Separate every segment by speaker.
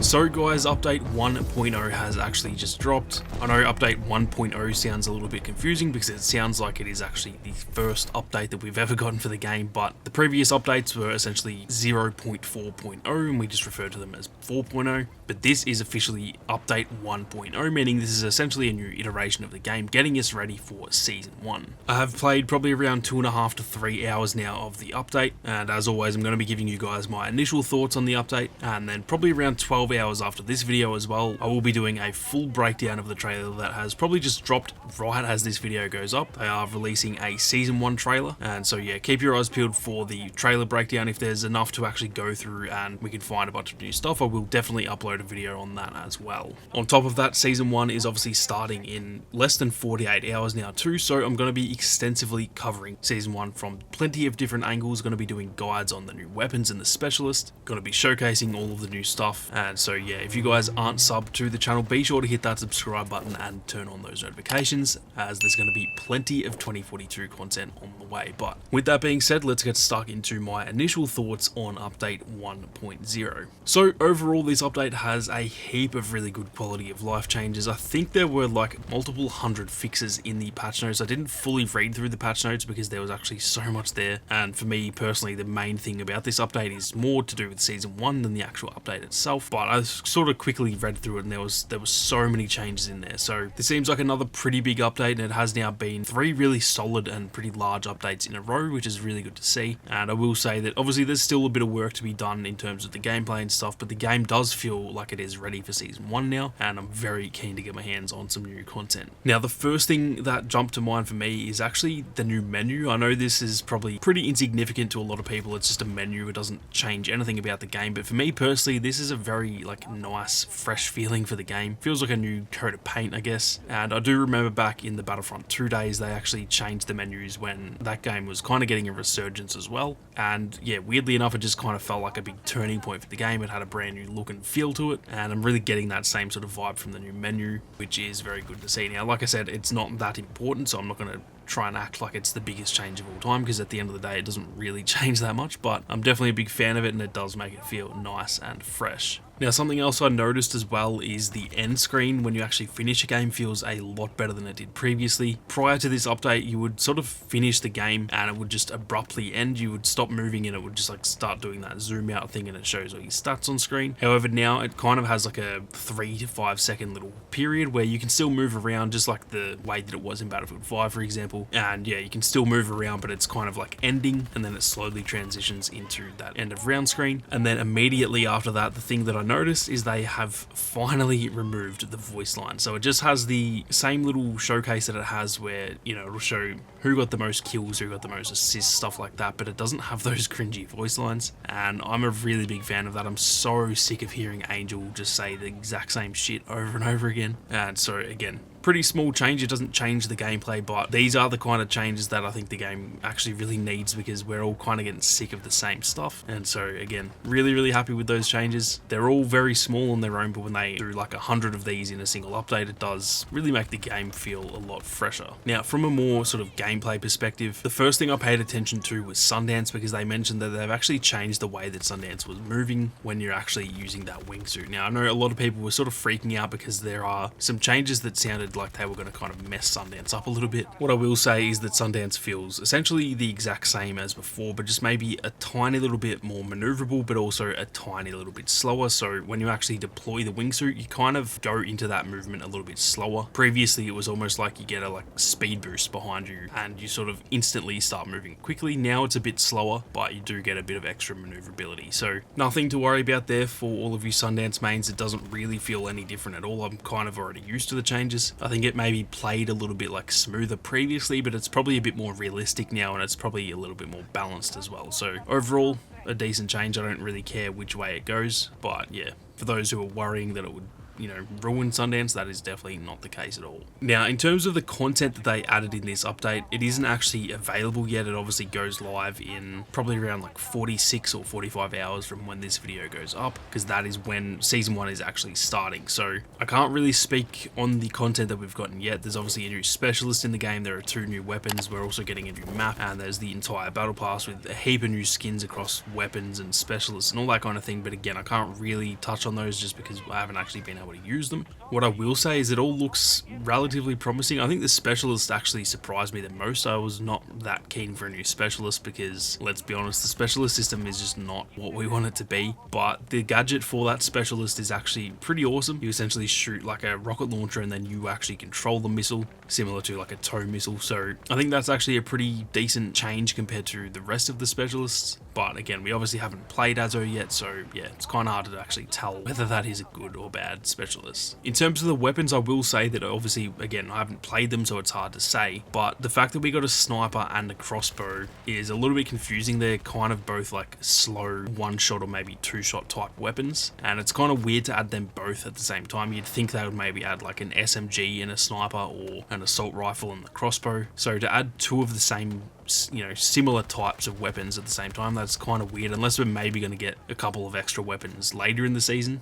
Speaker 1: So guys, update 1.0 has actually just dropped. I know update 1.0 sounds a little bit confusing because it sounds like it is actually the first update that we've ever gotten for the game, but the previous updates were essentially 0.4.0 and we just referred to them as 4.0. But this is officially update 1.0, meaning this is essentially a new iteration of the game, getting us ready for season 1. I have played probably around 2.5 to 3 hours now of the update, and as always I'm going to be giving you guys my initial thoughts on the update, and then probably around 12 hours after this video as well, I will be doing a full breakdown of the trailer that has probably just dropped right as this video goes up. They are releasing a season 1 trailer, and so yeah, keep your eyes peeled for the trailer breakdown. If there's enough to actually go through and we can find a bunch of new stuff, I will definitely upload a video on that as well. On top of that, season 1 is obviously starting in less than 48 hours now too, so I'm going to be extensively covering season 1 from plenty of different angles. Going to be doing guides on the new weapons and the specialist, going to be showcasing all of the new stuff. And so yeah, if you guys aren't subbed to the channel, be sure to hit that subscribe button and turn on those notifications, as there's going to be plenty of 2042 content on the way. But with that being said, let's get stuck into my initial thoughts on update 1.0. So overall, this update has a heap of really good quality of life changes. I think there were like multiple hundred fixes in the patch notes. I didn't fully read through the patch notes because there was actually so much there, and for me personally, the main thing about this update is more to do with season 1 than the actual update itself. But I sort of quickly read through it and there was so many changes in there. So this seems like another pretty big update, and it has now been 3 really solid and pretty large updates in a row, which is really good to see. And I will say that obviously there's still a bit of work to be done in terms of the gameplay and stuff, but the game does feel like it is ready for season 1 now, and I'm very keen to get my hands on some new content. Now the first thing that jumped to mind for me is actually the new menu. I know this is probably pretty insignificant to a lot of people, it's just a menu, it doesn't change anything about the game, but for me personally this is a very like nice fresh feeling for the game. Feels like a new coat of paint, I guess. And I do remember back in the Battlefront 2 days they actually changed the menus when that game was kind of getting a resurgence as well, and yeah, weirdly enough it just kind of felt like a big turning point for the game. It had a brand new look and feel to it, and I'm really getting that same sort of vibe from the new menu, which is very good to see. Now like I said, it's not that important, so I'm not going to try and act like it's the biggest change of all time, because at the end of the day it doesn't really change that much, but I'm definitely a big fan of it and it does make it feel nice and fresh. Now something else I noticed as well is the end screen when you actually finish a game feels a lot better than it did previously. Prior to this update you would sort of finish the game and it would just abruptly end. You would stop moving and it would just like start doing that zoom out thing and it shows all your stats on screen. However, now it kind of has like a 3 to 5 second little period where you can still move around, just like the way that it was in Battlefield 5 for example, and yeah, you can still move around, but it's kind of like ending and then it slowly transitions into that end of round screen. And then immediately after that, the thing that I noticed is they have finally removed the voice line. So it just has the same little showcase that it has where, you know, it'll show who got the most kills, who got the most assists, stuff like that, but it doesn't have those cringy voice lines, and I'm a really big fan of that. I'm so sick of hearing Angel just say the exact same shit over and over again. And so again, pretty small change, it doesn't change the gameplay, but these are the kind of changes that I think the game actually really needs, because we're all kind of getting sick of the same stuff. And so again, really happy with those changes. They're all very small on their own, but when they do like 100 of these in a single update, it does really make the game feel a lot fresher. Now from a more sort of gameplay perspective, the first thing I paid attention to was Sundance, because they mentioned that they've actually changed the way that Sundance was moving when you're actually using that wingsuit. Now I know a lot of people were sort of freaking out because there are some changes that sounded like they were going to kind of mess Sundance up a little bit. What I will say is that Sundance feels essentially the exact same as before, but just maybe a tiny little bit more maneuverable, but also a tiny little bit slower. So when you actually deploy the wingsuit, you kind of go into that movement a little bit slower. Previously it was almost like you get a like speed boost behind you and you sort of instantly start moving quickly. Now it's a bit slower, but you do get a bit of extra maneuverability. So nothing to worry about there for all of you Sundance mains. It doesn't really feel any different at all. I'm kind of already used to the changes. I think it maybe played a little bit like smoother previously, but it's probably a bit more realistic now, and it's probably a little bit more balanced as well. So overall, a decent change. I don't really care which way it goes, but yeah, for those who are worrying that it would ruin Sundance. That is definitely not the case at all. Now, in terms of the content that they added in this update, it isn't actually available yet. It obviously goes live in probably around like 46 or 45 hours from when this video goes up, because that is when Season 1 is actually starting. So I can't really speak on the content that we've gotten yet. There's obviously a new specialist in the game. There are 2 new weapons. We're also getting a new map, and there's the entire battle pass with a heap of new skins across weapons and specialists and all that kind of thing. But again, I can't really touch on those just because I haven't actually been able to use them. What I will say is it all looks relatively promising. I think the specialist actually surprised me the most. I was not that keen for a new specialist because, let's be honest, the specialist system is just not what we want it to be. But the gadget for that specialist is actually pretty awesome. You essentially shoot like a rocket launcher and then you actually control the missile, similar to like a tow missile. So I think that's actually a pretty decent change compared to the rest of the specialists. But again, we obviously haven't played Azo yet, so yeah, it's kind of hard to actually tell whether that is a good or bad specialist. In terms of the weapons, I will say that obviously, again, I haven't played them, so it's hard to say, but the fact that we got a sniper and a crossbow is a little bit confusing. They're kind of both like slow one-shot or maybe two-shot type weapons, and it's kind of weird to add them both at the same time. You'd think they would maybe add like an SMG in a sniper or an assault rifle in the crossbow. So to add 2 of the same, similar types of weapons at the same time, that's kind of weird, unless we're maybe going to get a couple of extra weapons later in the season.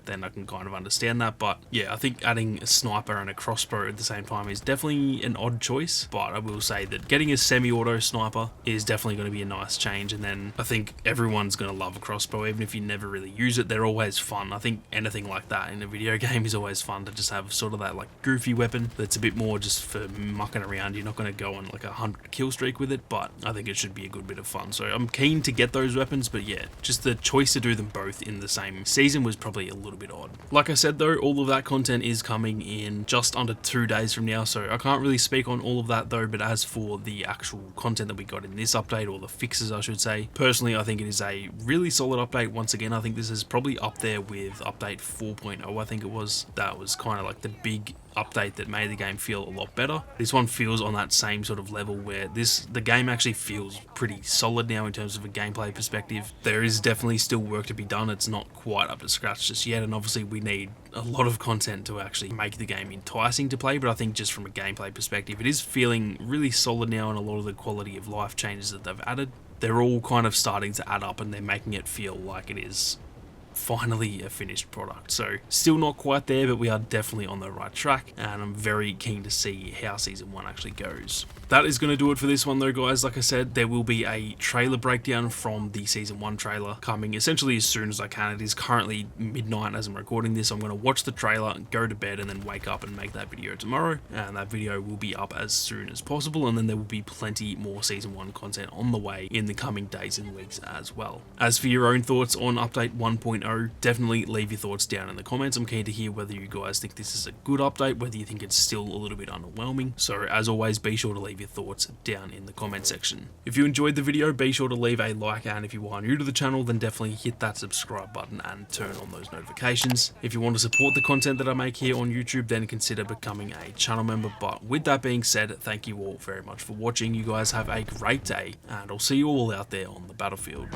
Speaker 1: Then I can kind of understand that. But yeah, I think adding a sniper and a crossbow at the same time is definitely an odd choice. But I will say that getting a semi-auto sniper is definitely going to be a nice change. And then I think everyone's going to love a crossbow, even if you never really use it. They're always fun. I think anything like that in a video game is always fun, to just have sort of that like goofy weapon that's a bit more just for mucking around. You're not going to go on like a 100 kill streak with it, but I think it should be a good bit of fun. So I'm keen to get those weapons, but yeah, just the choice to do them both in the same season was probably a little bit odd. Like I said though, all of that content is coming in just under 2 days from now, so I can't really speak on all of that though. But as for the actual content that we got in this update, or the fixes I should say, personally I think it is a really solid update. Once again, I think this is probably up there with update 4.0, I think it was. That was kind of like the big update that made the game feel a lot better. This one feels on that same sort of level where the game actually feels pretty solid now in terms of a gameplay perspective. There is definitely still work to be done. It's not quite up to scratch just yet, and obviously we need a lot of content to actually make the game enticing to play. But I think just from a gameplay perspective, it is feeling really solid now, and a lot of the quality of life changes that they've added, they're all kind of starting to add up, and they're making it feel like it is finally a finished product. So still not quite there, but we are definitely on the right track, and I'm very keen to see how Season 1 actually goes. That is going to do it for this one though, guys. Like I said, there will be a trailer breakdown from the Season 1 trailer coming essentially as soon as I can. It is currently midnight as I'm recording this. I'm going to watch the trailer, go to bed, and then wake up and make that video tomorrow, and that video will be up as soon as possible, and then there will be plenty more Season 1 content on the way in the coming days and weeks as well. As for your own thoughts on update 1.0, definitely leave your thoughts down in the comments. I'm keen to hear whether you guys think this is a good update, whether you think it's still a little bit underwhelming. So as always, be sure to leave your thoughts down in the comment section. If you enjoyed the video, be sure to leave a like, and if you are new to the channel, then definitely hit that subscribe button and turn on those notifications. If you want to support the content that I make here on YouTube, then consider becoming a channel member. But with that being said, thank you all very much for watching. You guys have a great day, and I'll see you all out there on the battlefield.